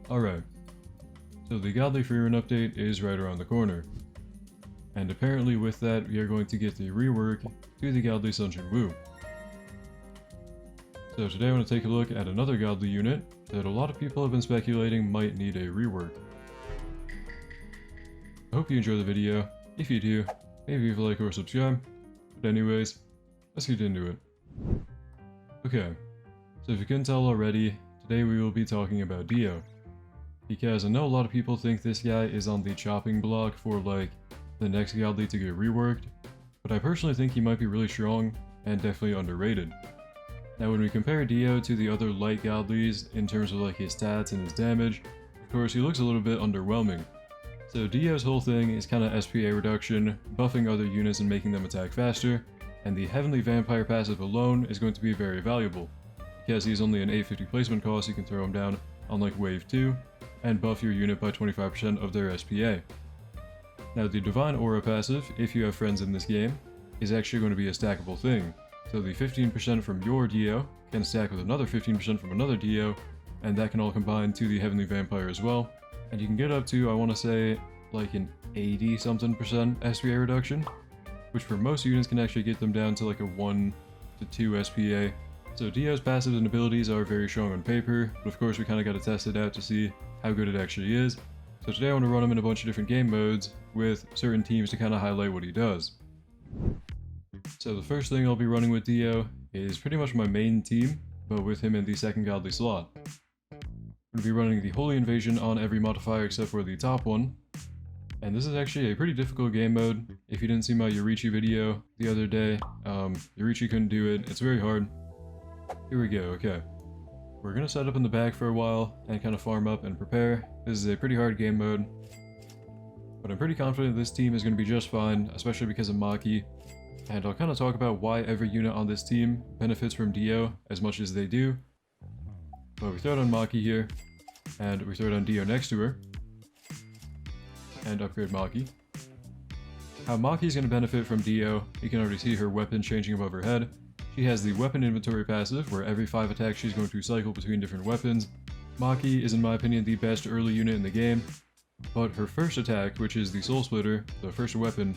Alright, so the Godly Frieren update is right around the corner. And apparently with that, we are going to get the rework to the Godly Sung Jin Woo. So today I want to take a look at another Godly unit that a lot of people have been speculating might need a rework. I hope you enjoy the video. If you do, maybe leave a like or subscribe. But anyways, let's get into it. Okay, so if you couldn't tell already, today we will be talking about Dio. Because I know a lot of people think this guy is on the chopping block for like the next Godly to get reworked, but I personally think he might be really strong and definitely underrated. Now when we compare Dio to the other light Godlies in terms of like his stats and his damage, of course he looks a little bit underwhelming. So Dio's whole thing is kind of SPA reduction, buffing other units and making them attack faster, and the Heavenly Vampire passive alone is going to be very valuable, because he's only an 850 placement cost. You can throw him down on like wave 2, and buff your unit by 25% of their SPA. Now the Divine Aura passive, if you have friends in this game, is actually going to be a stackable thing. So the 15% from your Dio can stack with another 15% from another Dio, and that can all combine to the Heavenly Vampire as well. And you can get up to, I want to say, like an 80 something percent SPA reduction, which for most units can actually get them down to like a 1 to 2 SPA. So Dio's passives and abilities are very strong on paper, but of course we kind of got to test it out to see how good it actually is. So today I want to run him in a bunch of different game modes with certain teams to kind of highlight what he does. So the first thing I'll be running with Dio is pretty much my main team, but with him in the second Godly slot. I'm going to be running the Holy Invasion on every modifier except for the top one. And this is actually a pretty difficult game mode. If you didn't see my Yorichi video the other day, Yorichi couldn't do it. It's very hard. Here we go, okay. We're going to set up in the back for a while and kind of farm up and prepare. This is a pretty hard game mode, but I'm pretty confident this team is going to be just fine, especially because of Maki. And I'll kind of talk about why every unit on this team benefits from Dio as much as they do. But we throw down Maki here, and we throw down Dio next to her, and upgrade Maki. How Maki is going to benefit from Dio, you can already see her weapon changing above her head. She has the weapon inventory passive, where every 5 attacks she's going to cycle between different weapons. Maki is in my opinion the best early unit in the game, but her first attack, which is the Soul Splitter, the first weapon,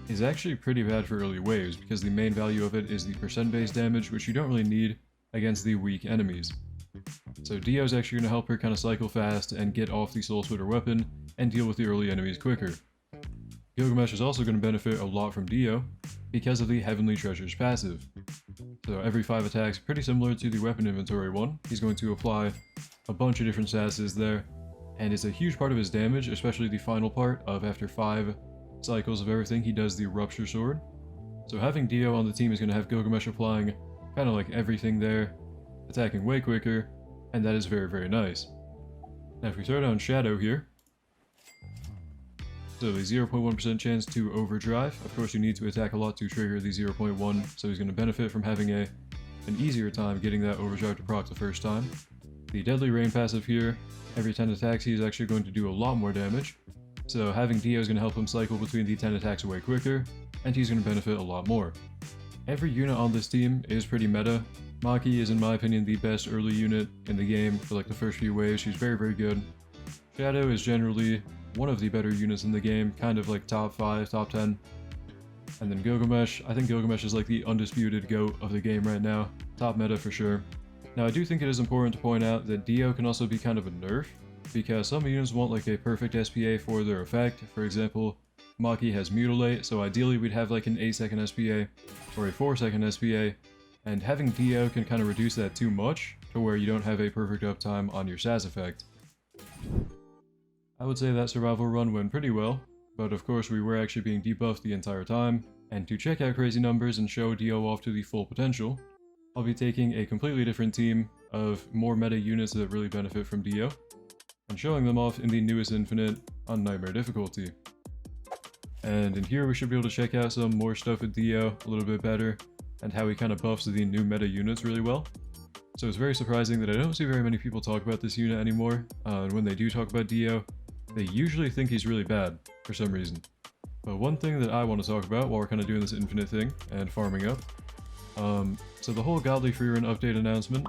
is actually pretty bad for early waves, because the main value of it is the percent base damage, which you don't really need against the weak enemies. So Dio's actually going to help her kind of cycle fast and get off the Soul Splitter weapon and deal with the early enemies quicker. Gilgamesh is also going to benefit a lot from Dio because of the Heavenly Treasures passive. So every 5 attacks, pretty similar to the weapon inventory one, he's going to apply a bunch of different statuses there, and it's a huge part of his damage, especially the final part of after 5 cycles of everything, he does the Rupture Sword. So having Dio on the team is going to have Gilgamesh applying kind of like everything there, attacking way quicker, and that is very, very nice. Now if we throw down Shadow here, so the 0.1% chance to overdrive. Of course you need to attack a lot to trigger the 0.1, so he's going to benefit from having an easier time getting that overdrive to proc the first time. The Deadly Rain passive here, every 10 attacks he is actually going to do a lot more damage, so having Dio is going to help him cycle between the 10 attacks way quicker, and he's going to benefit a lot more. Every unit on this team is pretty meta. Maki is in my opinion the best early unit in the game for like the first few waves. She's very, very good. Shadow is generally one of the better units in the game, kind of like top 5, top 10. And then Gilgamesh, I think Gilgamesh is like the undisputed GOAT of the game right now. Top meta for sure. Now I do think it is important to point out that Dio can also be kind of a nerf, because some units want like a perfect SPA for their effect. For example, Maki has Mutilate, so ideally we'd have like an 8-second SPA or a 4-second SPA, and having Dio can kind of reduce that too much to where you don't have a perfect uptime on your SAS effect. I would say that survival run went pretty well, but of course we were actually being debuffed the entire time, and to check out crazy numbers and show Dio off to the full potential, I'll be taking a completely different team of more meta units that really benefit from Dio, and showing them off in the newest Infinite on Nightmare difficulty. And in here we should be able to check out some more stuff with Dio a little bit better, and how he kind of buffs the new meta units really well. So it's very surprising that I don't see very many people talk about this unit anymore, and when they do talk about Dio, they usually think he's really bad, for some reason. But one thing that I want to talk about while we're kind of doing this Infinite thing, and farming up, so the whole Godly Frieren update announcement,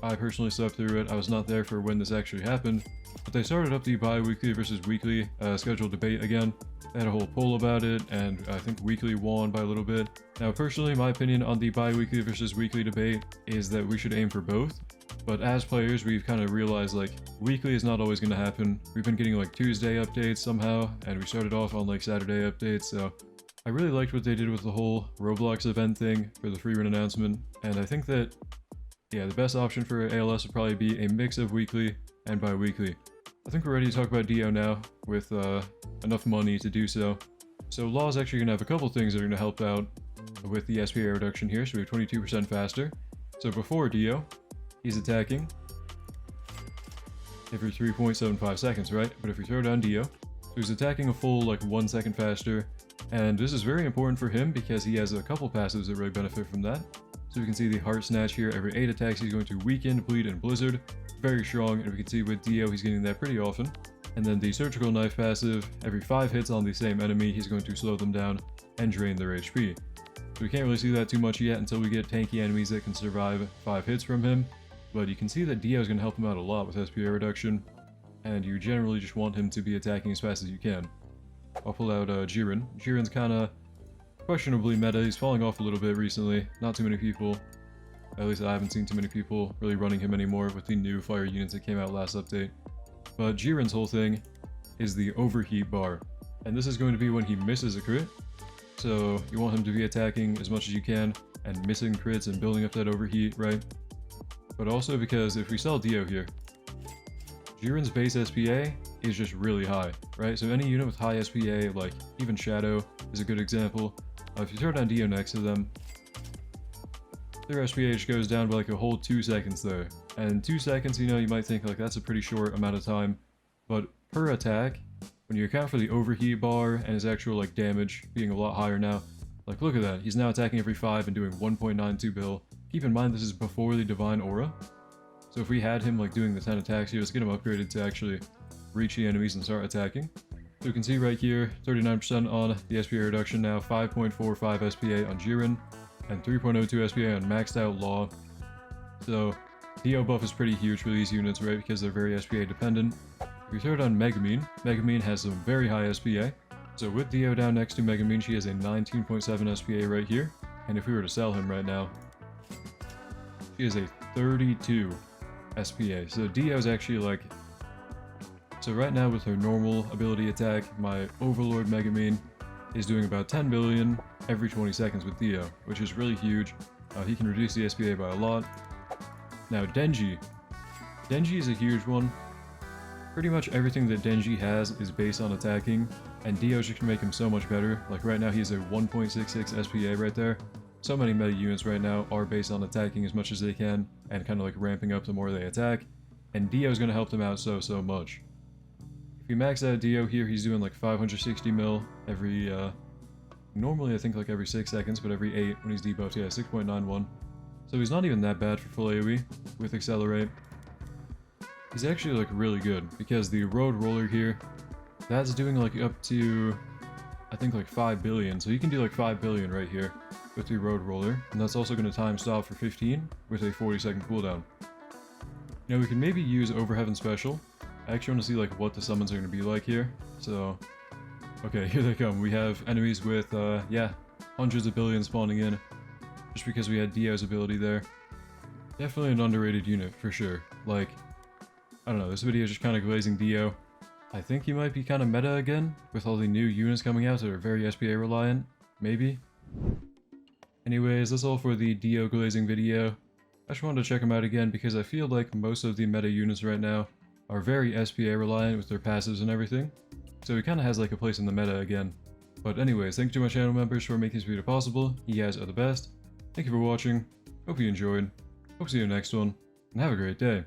I personally slept through it. I was not there for when this actually happened, but they started up the bi-weekly versus weekly scheduled debate again. They had a whole poll about it, and I think weekly won by a little bit. Now, personally, my opinion on the bi-weekly versus weekly debate is that we should aim for both. But as players, we've kind of realized, like, weekly is not always going to happen. We've been getting, like, Tuesday updates somehow, and we started off on, like, Saturday updates, so I really liked what they did with the whole Roblox event thing for the Frieren announcement, and I think that, yeah, the best option for ALS would probably be a mix of weekly and bi-weekly. I think we're ready to talk about Dio now, with enough money to do so. So Law is actually going to have a couple things that are going to help out with the SPA reduction here, so we have 22% faster. So before Dio, he's attacking every 3.75 seconds, right? But if we throw down Dio, so he's attacking a full, like, 1 second faster, and this is very important for him because he has a couple passives that really benefit from that. So we can see the Heart Snatch here, every 8 attacks he's going to Weaken, Bleed, and Blizzard. Very strong, and we can see with Dio he's getting that pretty often. And then the Surgical Knife passive, every 5 hits on the same enemy, he's going to slow them down and drain their HP. So we can't really see that too much yet until we get tanky enemies that can survive 5 hits from him. But you can see that Dio is going to help him out a lot with SPA reduction, and you generally just want him to be attacking as fast as you can. I'll pull out Jiren. Jiren's kind of questionably meta. He's falling off a little bit recently. Not too many people, at least I haven't seen too many people really running him anymore with the new fire units that came out last update. But Jiren's whole thing is the overheat bar, and this is going to be when he misses a crit. So you want him to be attacking as much as you can and missing crits and building up that overheat, right? But also because if we sell Dio here, Jiren's base SPA is just really high, right? So any unit with high SPA, like even Shadow is a good example. If you throw down Dio next to them, their SPA just goes down by like a whole 2 seconds there. And 2 seconds, you know, you might think like that's a pretty short amount of time, but per attack, when you account for the overheat bar and his actual like damage being a lot higher now, like look at that, he's now attacking every 5 and doing 1.92 bill. Keep in mind this is before the Divine Aura. So if we had him like doing the 10 attacks here, let's get him upgraded to actually reach the enemies and start attacking. So you can see right here, 39% on the SPA reduction now, 5.45 SPA on Jiren, and 3.02 SPA on maxed out Law. So Dio buff is pretty huge for these units, right, because they're very SPA dependent. If you throw down Megumin, Megumin has some very high SPA. So with Dio down next to Megumin, she has a 19.7 SPA right here, and if we were to sell him right now, she has a 32 SPA. So Dio is actually like, so right now with her normal ability attack, my Overlord Megumin is doing about 10 billion every 20 seconds with Dio, which is really huge. He can reduce the SPA by a lot. Now Denji. Denji is a huge one. Pretty much everything that Denji has is based on attacking, and Dio just can make him so much better. Like right now he has a 1.66 SPA right there. So many meta units right now are based on attacking as much as they can, and kind of like ramping up the more they attack, and Dio is going to help them out so much. If you max out Dio here, he's doing like 560 mil every, normally I think like every 6 seconds, but every 8 when he's debuffed, yeah, 6.91. So he's not even that bad for full AoE with Accelerate. He's actually like really good, because the Road Roller here, that's doing like up to, I think like 5 billion, so you can do like 5 billion right here with the Road Roller, and that's also going to time stop for 15 with a 40-second cooldown. You know, we can maybe use Overheaven Special. I actually want to see like what the summons are going to be like here. So, okay, here they come. We have enemies with, yeah, hundreds of billions spawning in, just because we had Dio's ability there. Definitely an underrated unit, for sure. Like, I don't know, this video is just kind of glazing Dio. I think he might be kind of meta again, with all the new units coming out that are very SPA reliant. Maybe? Anyways, that's all for the Dio glazing video. I just wanted to check him out again because I feel like most of the meta units right now are very SPA reliant with their passives and everything. So he kind of has like a place in the meta again. But anyways, thank you to my channel members for making this video possible. You guys are the best. Thank you for watching. Hope you enjoyed. Hope to see you in the next one. And have a great day.